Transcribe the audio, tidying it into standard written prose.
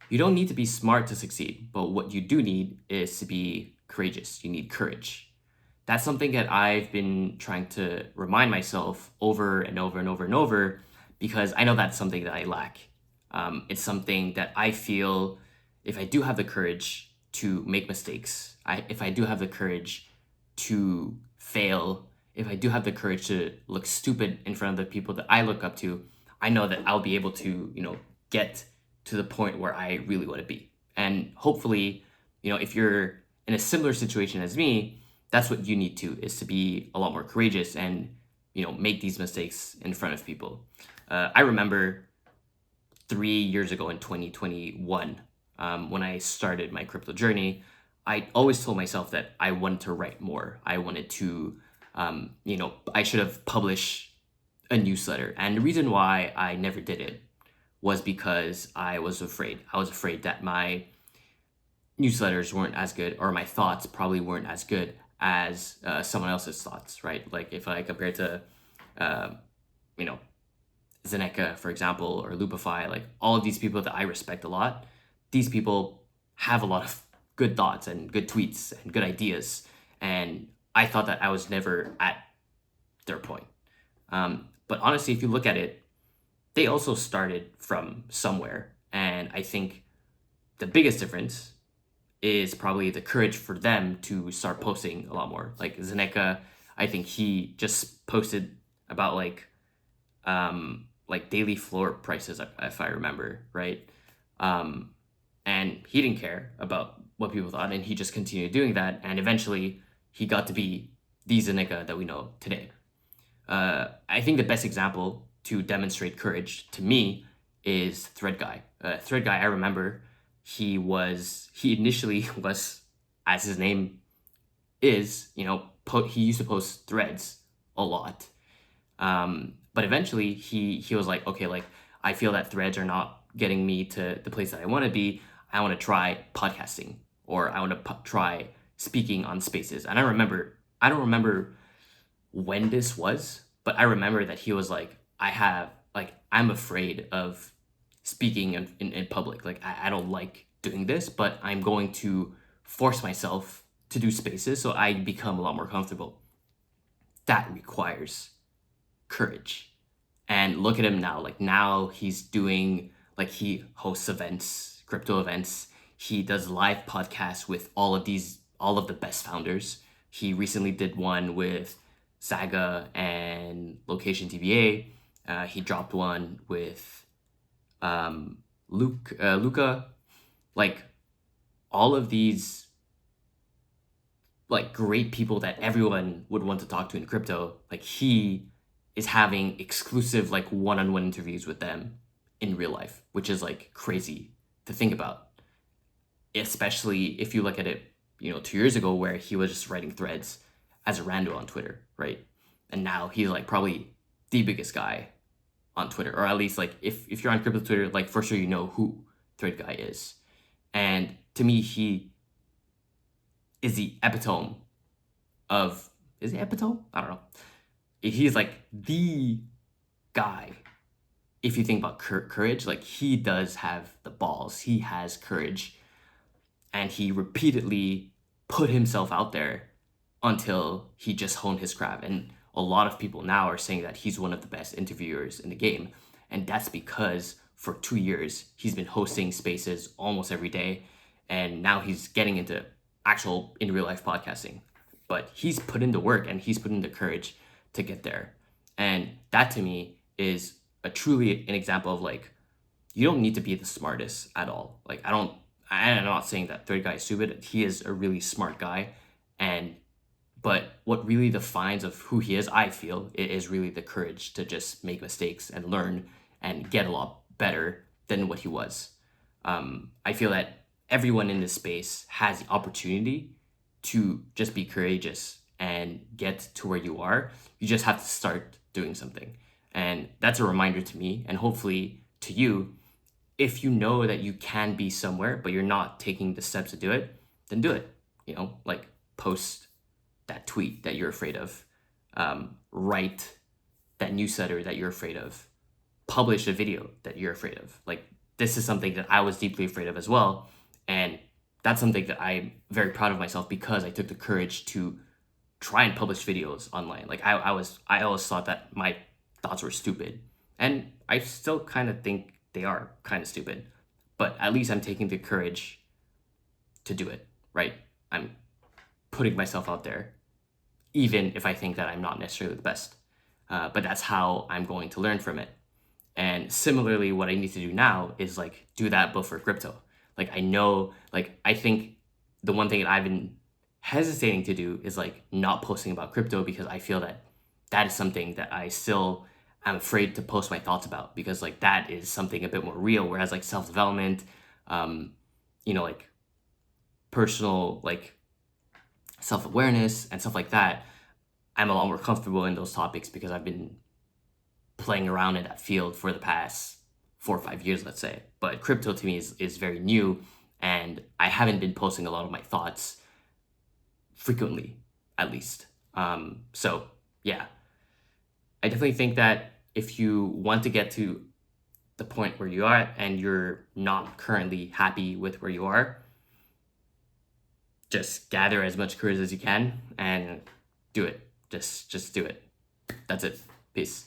You don't need to be smart to succeed, but what you do need is to be courageous. You need courage. That's something that I've been trying to remind myself over and over and over and over because I know that's something that I lack. It's something that I feel if I do have the courage to make mistakes, if I do have the courage to fail, if I do have the courage to look stupid in front of the people that I look up to, I know that I'll be able to, get to the point where I really want to be. And hopefully, if you're in a similar situation as me, that's what you need to is to be a lot more courageous and make these mistakes in front of people. I remember 3 years ago in 2021, when I started my crypto journey, I always told myself that I wanted to write more. I wanted to, I should have published a newsletter. And the reason why I never did it was because I was afraid. I was afraid that my newsletters weren't as good, or my thoughts probably weren't as good as someone else's thoughts, right? Like if I compare to, uh, you know, Zeneca, for example, or Lupify, like all of these people that I respect a lot, these people have a lot of good thoughts and good tweets and good ideas. And I thought that I was never at their point. But honestly, if you look at it, they also started from somewhere. And I think the biggest difference is probably the courage for them to start posting a lot more. Like Zeneca, I think he just posted about like daily floor prices, if I remember right. Um, and he didn't care about what people thought, and he just continued doing that, and eventually he got to be the Zeneca that we know today. I think the best example to demonstrate courage to me is Thread Guy. Thread Guy, I remember he initially was, as his name is, he used to post threads a lot. But eventually he was like, okay, like I feel that threads are not getting me to the place that I want to be. I want to try podcasting, or I want to try speaking on spaces. And I don't remember when this was, but I remember that he was like, I'm afraid of speaking in public. Like, I don't like doing this, but I'm going to force myself to do spaces so I become a lot more comfortable. That requires courage. And look at him now. Like, now he's doing, like, he hosts events, crypto events. He does live podcasts with all of the best founders. He recently did one with Saga and Location TBA. He dropped one with Luca. Like all of these like great people that everyone would want to talk to in crypto. Like he is having exclusive like one-on-one interviews with them in real life, which is like crazy to think about. Especially if you look at it, 2 years ago where he was just writing threads as a rando on Twitter, right? And now he's like probably the biggest guy on Twitter, or at least like if you're on crypto Twitter, like for sure you know who Thread Guy is. And to me, he is the epitome of is he epitome? I don't know. He's like the guy. If you think about courage, like he does have the balls. He has courage, and he repeatedly put himself out there until he just honed his craft. And a lot of people now are saying that he's one of the best interviewers in the game. And that's because for 2 years, he's been hosting spaces almost every day. And now he's getting into actual in real life podcasting. But he's put in the work and he's put in the courage to get there. And that to me is a truly an example of like, you don't need to be the smartest at all. Like, I'm not saying that Third Guy is stupid. He is a really smart guy. And but what really defines of who he is, I feel, it is really the courage to just make mistakes and learn and get a lot better than what he was. I feel that everyone in this space has the opportunity to just be courageous and get to where you are. You just have to start doing something. And that's a reminder to me and hopefully to you. If you know that you can be somewhere, but you're not taking the steps to do it, then do it. Like post that tweet that you're afraid of, write that newsletter that you're afraid of, publish a video that you're afraid of. Like this is something that I was deeply afraid of as well. And that's something that I'm very proud of myself because I took the courage to try and publish videos online. Like I always thought that my thoughts were stupid. And I still kind of think they are kind of stupid. But at least I'm taking the courage to do it, right? I'm putting myself out there, even if I think that I'm not necessarily the best. But that's how I'm going to learn from it. And similarly, what I need to do now is like do that but for crypto. Like I know, like I think the one thing that I've been hesitating to do is like not posting about crypto because I feel that that is something that I still am afraid to post my thoughts about because like that is something a bit more real. Whereas like self development, um, like personal like self awareness and stuff like that, I'm a lot more comfortable in those topics because I've been playing around in that field for the past 4 or 5 years, let's say. But crypto to me is very new, and I haven't been posting a lot of my thoughts frequently, at least. So yeah, I definitely think that if you want to get to the point where you are and you're not currently happy with where you are, just gather as much courage as you can and do it. Just do it. That's it. Peace.